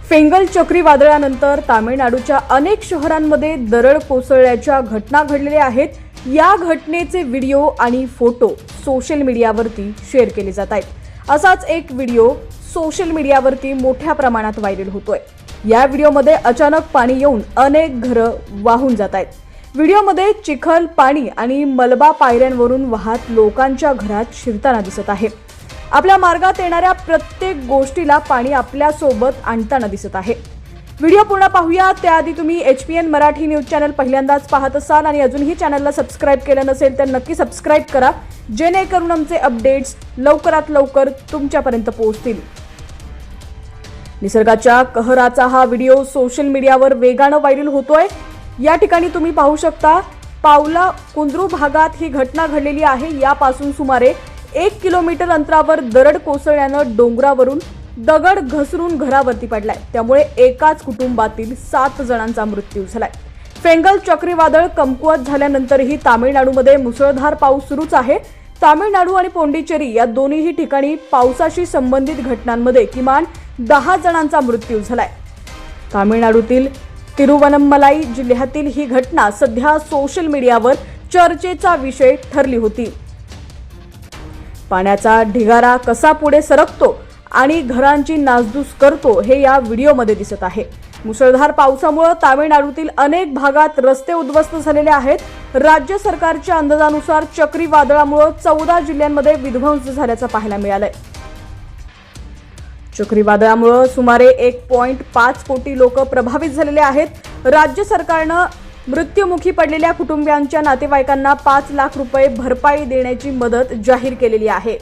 Fengal चक्रीवादळानंतर तामिळनाडूच्या अनेक शहरांमध्ये दरड कोसळल्याच्या घटना घडलेल्या आहेत. या घटनेचे व्हिडिओ आणि फोटो सोशल मीडियावरती शेअर केले जात आहेत. असाच एक व्हिडिओ सोशल मीडियावरती मोठ्या प्रमाणात व्हायरल होतोय. या व्हिडिओमध्ये अचानक पाणी येऊन अनेक घरं वाहून जात आहेत. व्हिडिओमध्ये चिखल, पाणी आणि मलबा पायऱ्यांवरून वाहत लोकांच्या घरात शिरताना दिसत आहे. आपल्या मार्गात येणाऱ्या प्रत्येक गोष्टीला पाणी आपल्या सोबत आणताना दिसत आहे. व्हिडिओ पूर्ण पाहूया. त्याआधी तुम्ही HPN मराठी न्यूज चॅनल पहिल्यांदाच पाहत असाल आणि अजूनही चॅनलला सबस्क्राईब केलं नसेल तर नक्की सबस्क्राईब करा, जेणेकरून आमचे अपडेट्स लवकरात लवकर तुमच्यापर्यंत पोहोचतील. निसर्गाच्या कहराचा हा व्हिडिओ सोशल मीडियावर वेगानं व्हायरल होतोय. या ठिकाणी तुम्ही पाहू शकता, पावला कुंद्रू भागात ही घटना घडलेली आहे. यापासून सुमारे 1 किलोमीटर अंतरावर दरड कोसळल्यानं डोंगरावरून दगड घसरून घरावरती पडलाय. त्यामुळे एकाच कुटुंबातील 7 जणांचा मृत्यू झालाय. फेंगल चक्रीवादळ कमकुवत झाल्यानंतरही तामिळनाडूमध्ये मुसळधार पाऊस सुरूच आहे. तामिळनाडू आणि पोंडिचेरी या दोन्ही ठिकाणी पावसाशी संबंधित घटनांमध्ये किमान 10 जणांचा मृत्यू झालाय. तामिळनाडूतील तिरुवनमलाई जिल्ह्यातील ही घटना सध्या सोशल मीडियावर चर्चेचा विषय ठरली होती. पाण्याचा ढिगारा कसा पुढे सरकतो आणि घरांची नासधूस करतो हे या व्हिडिओमध्ये दिसत आहे. मुसळधार पावसामुळे तामिळनाडूतील अनेक भागात रस्ते उद्ध्वस्त झालेले आहेत. राज्य सरकारच्या अंदाजानुसार चक्रीवादळामुळे 14 जिल्ह्यांमध्ये विध्वंस झाल्याचं पाहायला मिळालंय. चक्रीवादळामुळे सुमारे 1.5 कोटी लोक प्रभावित झालेले आहेत. राज्य सरकारनं मृत्युमुखी पडलेल्या कुटुंबियांच्या नातेवाईकांना 5 लाख रुपये भरपाई देण्याची मदत जाहीर केलेली आहे.